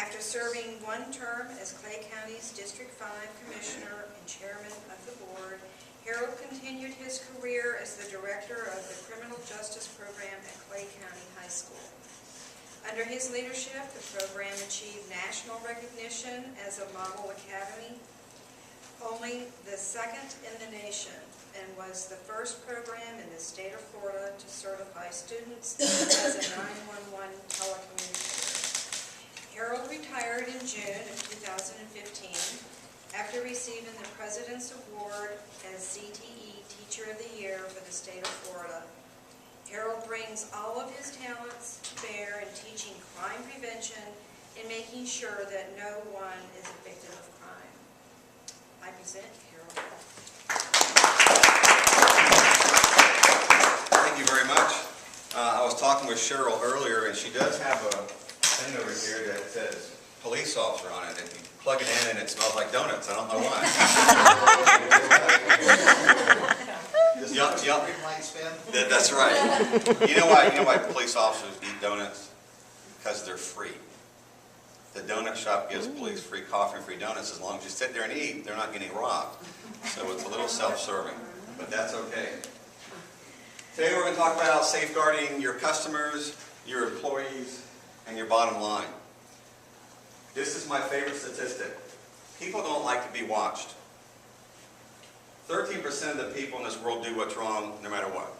After serving one term as Clay County's District 5 Commissioner and Chairman of the Board, Harold continued his career as the Director of the Criminal Justice Program at Clay County High School. Under his leadership, the program achieved national recognition as a model academy, only the second in the nation, and was the first program in the state of Florida to certify students as a 911 telecommunicator. Harold retired in June of 2015 after receiving the President's Award as CTE Teacher of the Year for the state of Florida. Harold brings all of his talents to bear in teaching crime prevention and making sure that no one is a victim of crime. I present Harold. Thank you very much. I was talking with Cheryl earlier, and she does have a thing over here that says police officer on it, and you plug it in and it smells like donuts. I don't know why. That's right. You know why police officers eat donuts? Because they're free. The donut shop gives police free coffee and free donuts. As long as you sit there and eat, they're not getting robbed. So it's a little self-serving, but that's okay. Today we're going to talk about safeguarding your customers, your employees, and your bottom line. This is my favorite statistic. People don't like to be watched. 13% of the people in this world do what's wrong no matter what.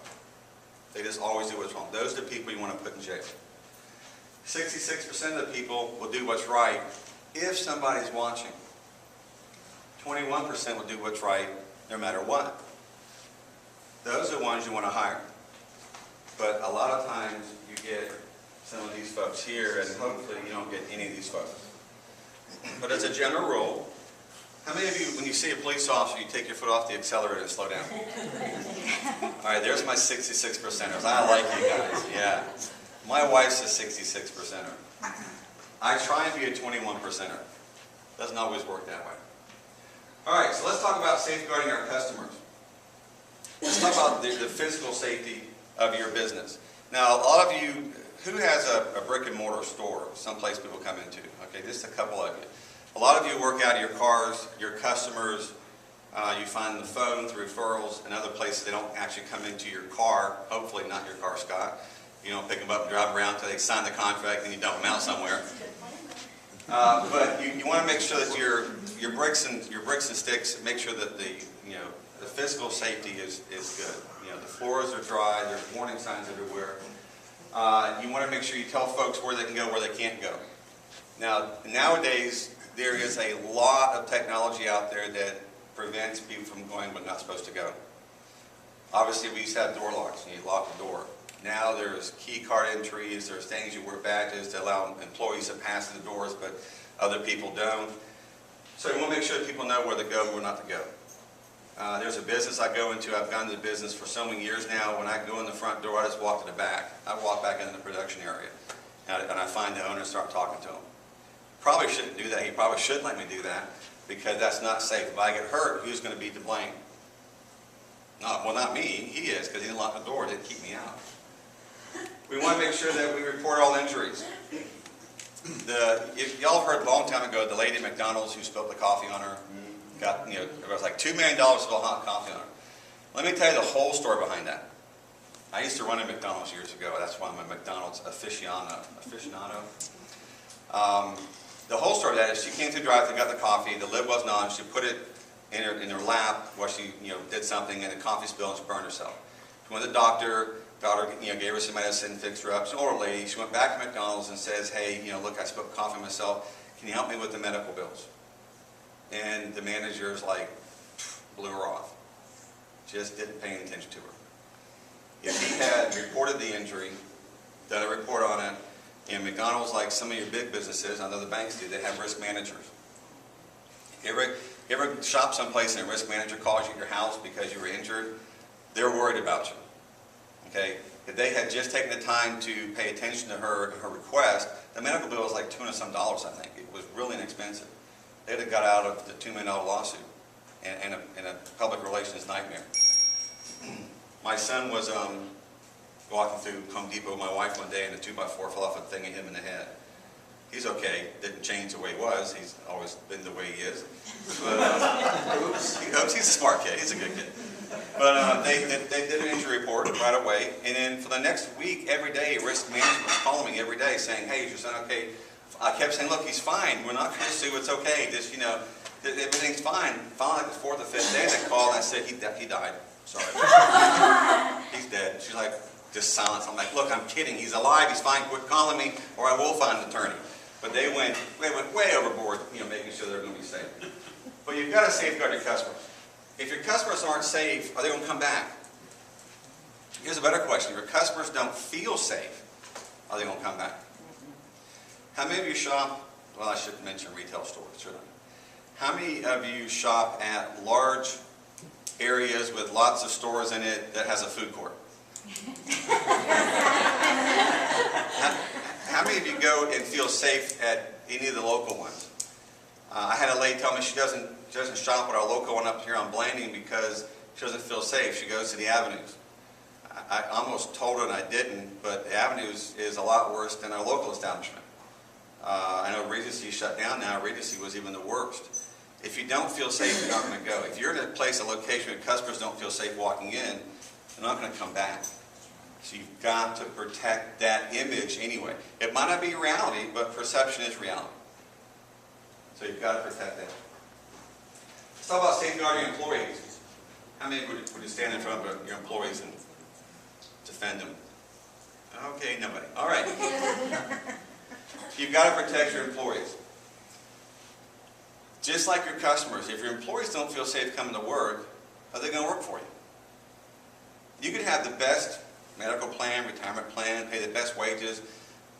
They just always do what's wrong. Those are the people you want to put in jail. 66% of the people will do what's right if somebody's watching. 21% will do what's right no matter what. Those are the ones you want to hire. But a lot of times you get some of these folks here, and hopefully you don't get any of these folks. But as a general rule, how many of you, when you see a police officer, you take your foot off the accelerator and slow down? All right, there's my 66%ers. I like you guys, yeah. My wife's a 66%er. I try and be a 21%er. Doesn't always work that way. All right, so let's talk about safeguarding our customers. Let's talk about the physical safety of your business. Now, a lot of you, who has a brick and mortar store, someplace people come into? Okay, just a couple of you. A lot of you work out of your cars, your customers, you find the phone through referrals and other places. They don't actually come into your car, hopefully not your car, Scott. You don't pick them up and drive around until they sign the contract and you dump them out somewhere. But you want to make sure that your bricks and sticks, make sure that the physical safety is good. The floors are dry. There's warning signs everywhere. You want to make sure you tell folks where they can go, where they can't go. Now, nowadays, there is a lot of technology out there that prevents people from going where they're not supposed to go. Obviously, we used to have door locks, and you lock the door. Now there's key card entries, there's things you wear badges to allow employees to pass through the doors, but other people don't. So you want to make sure that people know where to go and where not to go. There's a business I go into. I've gone to the business for so many years now. When I go in the front door, I just walk to the back. I walk back into the production area, and I find the owner and start talking to him. Probably shouldn't do that. He probably shouldn't let me do that because that's not safe. If I get hurt, who's going to be to blame? Well, not me. He is, because he didn't lock the door. It didn't keep me out. We want to make sure that we report all injuries. Y'all heard a long time ago the lady at McDonald's who spilled the coffee on her. It was like $2 million to spill hot coffee on her. Let me tell you the whole story behind that. I used to run a McDonald's years ago. That's why I'm a McDonald's aficionado. The whole story of that is she came through the drive-thru, got the coffee, the lid wasn't on, she put it in her lap while she did something, and the coffee spilled and she burned herself. She went to the doctor gave her some medicine, fixed her up. She's an older lady. She went back to McDonald's and says, hey, look, I spilled coffee myself. Can you help me with the medical bills? And the manager's like, blew her off. Just didn't pay any attention to her. If he had reported the injury, done a report on it, and McDonald's, like some of your big businesses, I know the banks do, they have risk managers. You ever shop someplace and a risk manager calls you at your house because you were injured? They're worried about you. Okay? If they had just taken the time to pay attention to her request, the medical bill was like $200-some, I think. It was really inexpensive. They'd have got out of the $2 million lawsuit and a public relations nightmare. My son was walking through Home Depot with my wife one day, and a 2x4 fell off a thing and hit him in the head. He's okay, didn't change the way he was, he's always been the way he is. But, he's a smart kid, he's a good kid. But they did an injury report right away, and then for the next week, every day, risk management was calling me every day saying, hey, is your son okay? I kept saying, look, he's fine, we're not going to sue, it's okay, just, you know, everything's fine. Finally, the fourth or fifth day, they called and I said, he died, sorry. He's dead. She's like, just silence. I'm like, look, I'm kidding, he's alive, he's fine, quit calling me, or I will find an attorney. But they went way overboard, you know, making sure they're going to be safe. But you've got to safeguard your customers. If your customers aren't safe, are they going to come back? Here's a better question. If your customers don't feel safe, are they going to come back? How many of you shop, well, I should mention retail stores, shouldn't I? How many of you shop at large areas with lots of stores in it that has a food court? How many of you go and feel safe at any of the local ones? I had a lady tell me she doesn't shop at our local one up here on Blanding because she doesn't feel safe. She goes to the Avenues. I almost told her and I didn't, but the Avenues is a lot worse than our local establishment. I know Regency shut down now. Regency was even the worst. If you don't feel safe, you're not going to go. If you're in a place, a location where customers don't feel safe walking in, they're not going to come back. So you've got to protect that image anyway. It might not be reality, but perception is reality. So you've got to protect that. Let's talk about safeguarding employees. How many would you stand in front of your employees and defend them? Okay, nobody. All right. You've got to protect your employees. Just like your customers, if your employees don't feel safe coming to work, are they going to work for you? You can have the best medical plan, retirement plan, pay the best wages,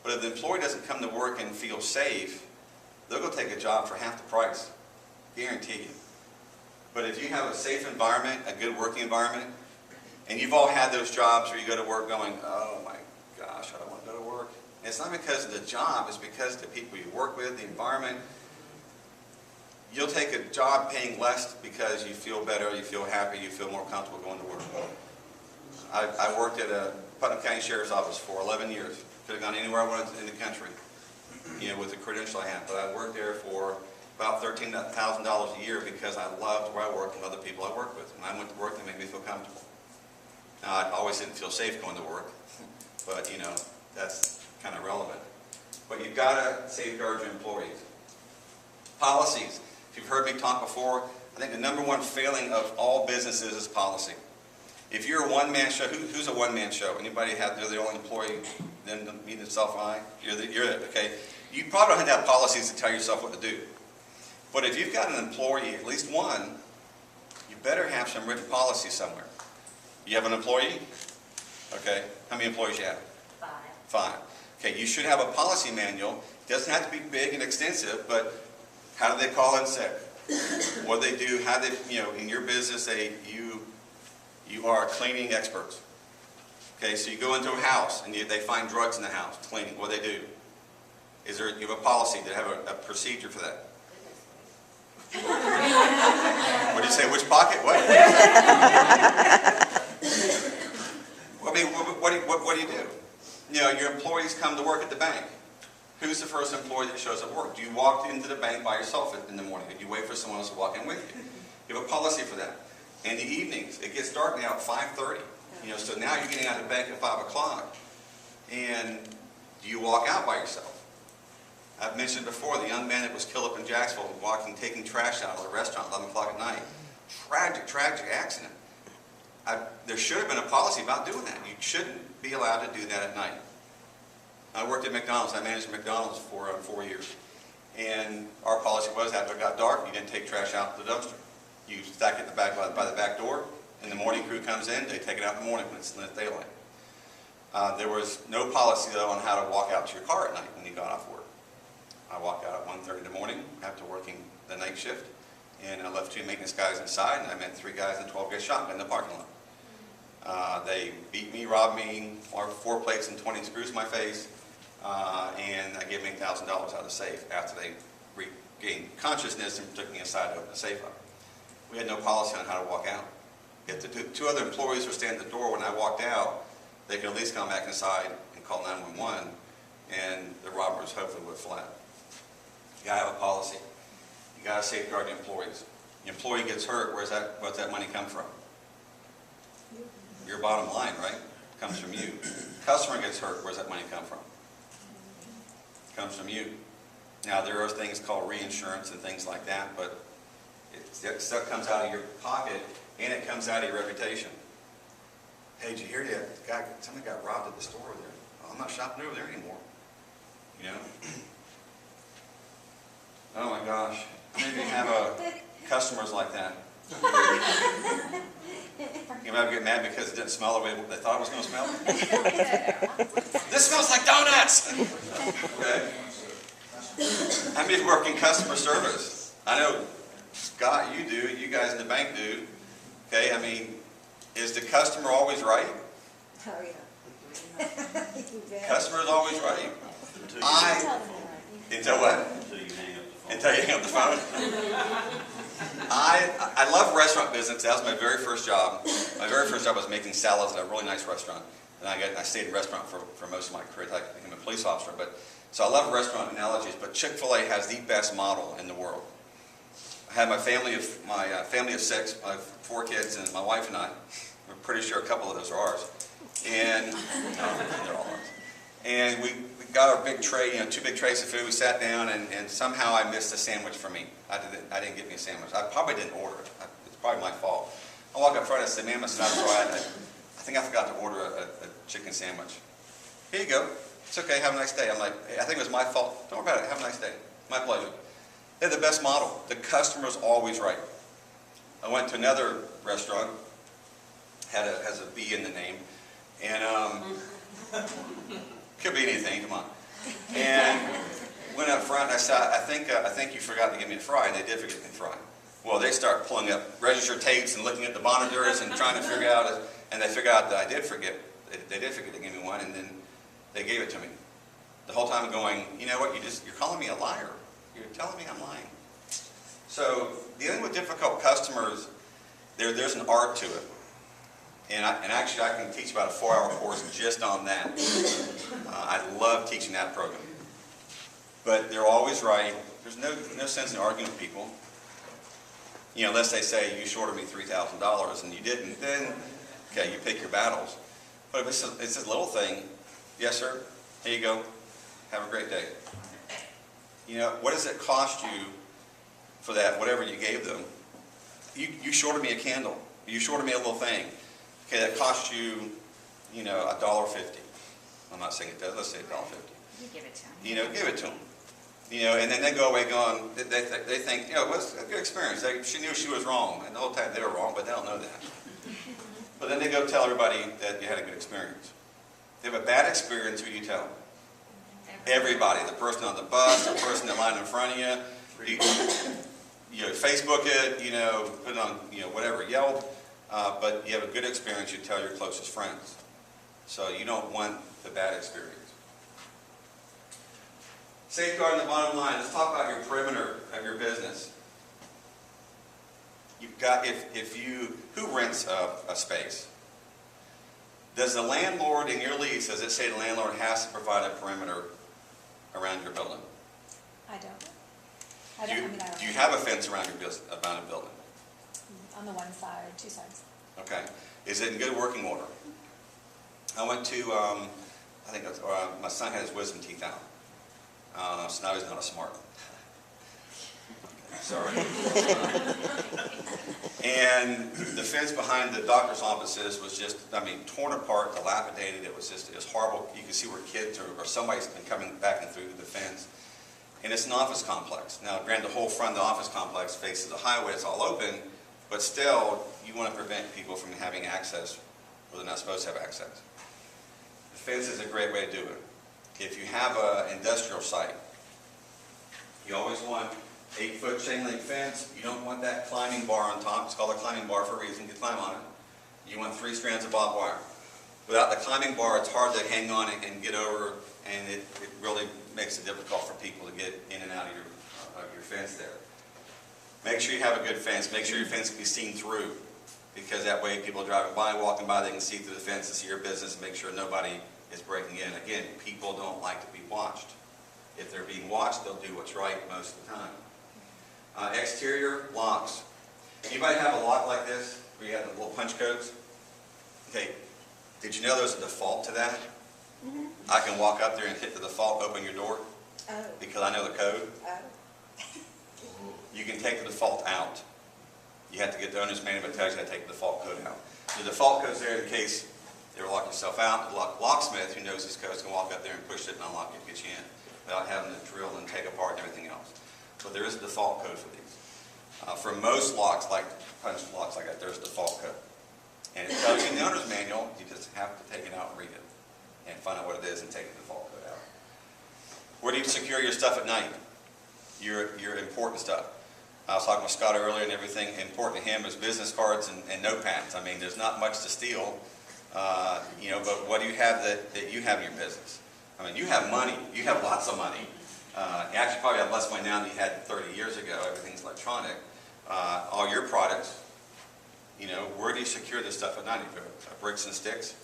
but if the employee doesn't come to work and feel safe, they'll go take a job for half the price. Guarantee you. But if you have a safe environment, a good working environment, and you've all had those jobs where you go to work going, oh my gosh, I don't want to go to work. And it's not because of the job, it's because of the people you work with, the environment. You'll take a job paying less because you feel better, you feel happy, you feel more comfortable going to work. I worked at a Putnam County Sheriff's Office for 11 years. Could have gone anywhere I wanted in the country, you know, with the credential I had. But I worked there for about $13,000 a year because I loved where I worked and other people I worked with. When I went to work, they made me feel comfortable. Now, I always didn't feel safe going to work, but, you know, that's kind of relevant. But you've got to safeguard your employees. Policies. If you've heard me talk before, I think the number one failing of all businesses is policy. If you're a one-man show, who's a one-man show? Anybody have, they're the only employee, then me and self-I? You're it, okay? You probably don't have to have policies to tell yourself what to do. But if you've got an employee, at least one, you better have some written policy somewhere. You have an employee? Okay. How many employees you have? 5. 5. Okay, you should have a policy manual. It doesn't have to be big and extensive, but how do they call in sick? What do they do? How they, you know, in your business, you are cleaning experts. Okay, so you go into a house and they find drugs in the house, cleaning. What do they do? Is there, you have a policy to have a procedure for that? What do you say? Which pocket? What? I mean, what do you do? You know, your employees come to work at the bank. Who's the first employee that shows up at work? Do you walk into the bank by yourself in the morning? Or do you wait for someone else to walk in with you? You have a policy for that. In the evenings, it gets dark now at 5:30. You know, so now you're getting out of the bank at 5 o'clock. And do you walk out by yourself? I've mentioned before the young man that was killed up in Jacksonville taking trash out of the restaurant at 11 o'clock at night. Tragic accident. There should have been a policy about doing that. You shouldn't be allowed to do that at night. I worked at McDonald's. I managed McDonald's for 4 years. And our policy was after it got dark, you didn't take trash out of the dumpster. You stack it by the back door, and the morning crew comes in, they take it out in the morning when it's lit daylight. There was no policy, though, on how to walk out to your car at night when you got off work. I walked out at 1:30 in the morning after working the night shift, and I left 2 maintenance guys inside, and I met 3 guys in a 12-gauge shotgun in the parking lot. They beat me, robbed me, 4 plates and 20 screws in my face, and I gave them $8,000 out of the safe after they regained consciousness and took me inside to open the safe up. We had no policy on how to walk out. If the 2 other employees were standing at the door when I walked out, they could at least come back inside and call 911, and the robbers hopefully would have fled. You gotta have a policy. You gotta safeguard the employees. The employee gets hurt, where's that money come from? Your bottom line, right? Comes from you. Customer gets hurt, where's that money come from? Comes from you. Now, there are things called reinsurance and things like that, but it stuff comes out of your pocket, and it comes out of your reputation. Hey, did you hear that? Somebody got robbed at the store over there. Oh, I'm not shopping over there anymore. You know? Oh my gosh. Maybe have customers like that. You might get mad because it didn't smell the way they thought it was going to smell. This smells like donuts! Okay? How many work in customer service? I know, Scott, you do. You guys in the bank do. Okay? I mean, is the customer always right? Oh, yeah. Customer is always right. Until what? Until you hang up the phone. I love restaurant business. That was my very first job. My very first job was making salads at a really nice restaurant. And I stayed in restaurant for most of my career. I became a police officer. So I love restaurant analogies, but Chick-fil-A has the best model in the world. I had my family of 6. I have 4 kids, and my wife and I. We're pretty sure a couple of those are ours. And they're all ours. And we got our big tray, 2 big trays of food. We sat down, and somehow I missed a sandwich for me. I didn't get me a sandwich. I probably didn't order it. It's probably my fault. I walk up front and I say, ma'am, I think I forgot to order a chicken sandwich. Here you go. It's okay. Have a nice day. I'm like, hey, I think it was my fault. Don't worry about it. Have a nice day. My pleasure. They're the best model. The customer's always right. I went to another restaurant. Has a B in the name. And could be anything, come on. And went up front and I said, I think you forgot to give me a fry, and they did forget me a fry. Well, they start pulling up register tapes and looking at the monitors and trying to figure out, and they figured out that I did forget, they did forget to give me one, and then they gave it to me. The whole time I'm going, you know what, you're calling me a liar. You're telling me I'm lying. So, dealing with difficult customers, there's an art to it. And actually, I can teach about a 4-hour course just on that. I love teaching that program. But they're always right. There's no sense in arguing with people. Unless they say, you shorted me $3,000 and you didn't, then, okay, you pick your battles. But if it's a little thing, yes, sir, here you go. Have a great day. What does it cost you for that, whatever you gave them? You shorted me a candle. You shorted me a little thing. Okay, that cost you, $1.50. I'm not saying it does. Let's say $1.50. You give it to them. Give it to them. And then they go away going, they think, it was a good experience. She knew she was wrong. And the whole time they were wrong, but they don't know that. But then they go tell everybody that you had a good experience. They have a bad experience, who do you tell? Everybody. The person on the bus, the person in line in front of you. You Facebook it, put it on, whatever, Yelp. But you have a good experience, you tell your closest friends. So you don't want the bad experience. Safeguarding the bottom line. Let's talk about your perimeter of your business. You've got, who rents a space? Does the landlord in your lease, does it say the landlord has to provide a perimeter around your building? I don't. Do you have a fence around your building? On the one side, 2 sides. Okay. Is it in good working order? I went to, my son had his wisdom teeth out. So now he's not a smart. Sorry. And the fence behind the doctor's offices was just, torn apart, dilapidated. It was horrible. You can see where kids or somebody's been coming back and through the fence. And it's an office complex. Now, granted, the whole front of the office complex faces the highway. It's all open. But still, you want to prevent people from having access where they're not supposed to have access. The fence is a great way to do it. If you have an industrial site, you always want 8-foot chain link fence. You don't want that climbing bar on top. It's called a climbing bar for a reason. You climb on it. You want 3 strands of barbed wire. Without the climbing bar, it's hard to hang on and get over, and it really makes it difficult for people to get in and out of your fence there. Make sure you have a good fence. Make sure your fence can be seen through, because that way people driving by, walking by, they can see through the fence and see your business and make sure nobody is breaking in. Again, people don't like to be watched. If they're being watched, they'll do what's right most of the time. Exterior locks. Anybody have a lock like this, where you have the little punch codes? Okay, did you know there's a default to that? Mm-hmm. I can walk up there and hit the default, open your door, Oh, because I know the code. oh. You can take the default out. You have to get the owner's manual that tells you how to take the default code out. The default code's there in case you ever lock yourself out. The locksmith who knows these codes can walk up there and push it and unlock it and get you in without having to drill and take apart and everything else. But there is a default code for these. For most locks, like punch locks like that, there's a default code. And it tells you in the owner's manual, you just have to take it out and read it and find out what it is and take the default code out. Where do you secure your stuff at night? Your important stuff. I was talking with Scott earlier, and everything important to him is business cards and notepads. I mean, there's not much to steal, but what do you have that you have in your business? I mean, you have money. You have lots of money. You actually probably have less money now than you had 30 years ago. Everything's electronic. All your products, where do you secure this stuff at night? You go bricks and sticks,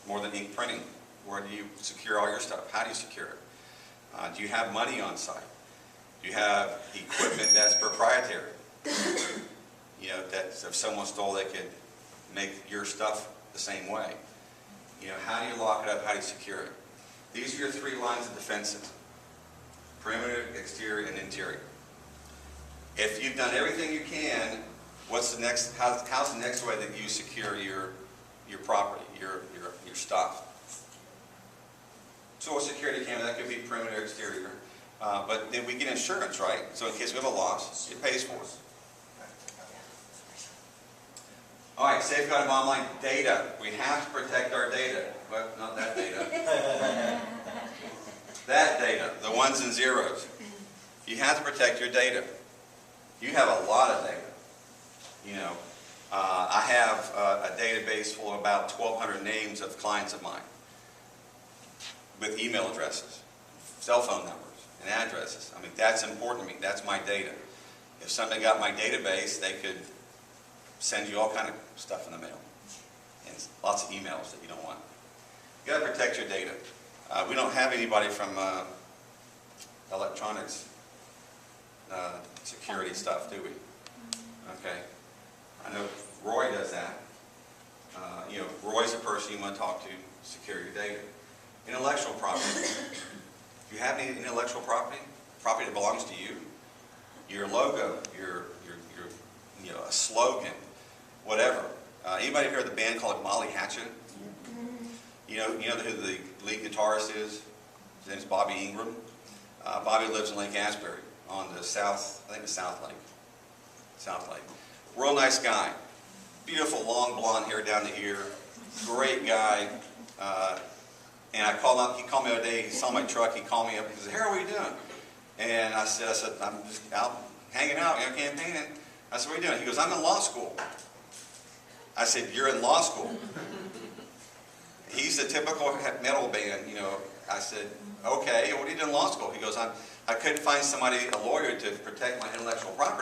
more than ink printing. Where do you secure all your stuff? How do you secure it? Do you have money on site? Do you have equipment that's proprietary? That if someone stole, they could make your stuff the same way. How do you lock it up? How do you secure it? These are your 3 lines of defenses: perimeter, exterior, and interior. If you've done everything you can, what's the next? How's the next way that you secure your property, your stuff? So a security camera, that could be perimeter, exterior. But then we get insurance, right? So in case we have a loss, it pays for us. All right, safeguarding online data. We have to protect our data. But not that data. That data, the ones and zeros. You have to protect your data. You have a lot of data. I have a database full of about 1,200 names of clients of mine with email addresses, cell phone numbers, and addresses. I mean, that's important to me. That's my data. If somebody got my database, they could send you all kind of stuff in the mail. And lots of emails that you don't want. You got to protect your data. We don't have anybody from electronics security stuff, do we? Okay. I know Roy does that. Roy's the person you want to talk to secure your data. Intellectual property. Do you have any intellectual property? Property that belongs to you? Your logo, your a slogan, whatever. Anybody heard of the band called Molly Hatchet? You know who the lead guitarist is? His name's Bobby Ingram. Bobby lives in Lake Asbury on the south, I think it's South Lake. South Lake. Real nice guy. Beautiful long blonde hair down to ear. Great guy. And I called up, he called me the other day, he saw my truck, he called me up, he said, "Harold, what are you doing?" And I said, "I'm just out hanging out, campaigning." I said, "What are you doing?" He goes, "I'm in law school." I said, "You're in law school?" He's the typical metal band, I said, "Okay, what are you doing in law school?" He goes, I couldn't find somebody, a lawyer, to protect my intellectual property.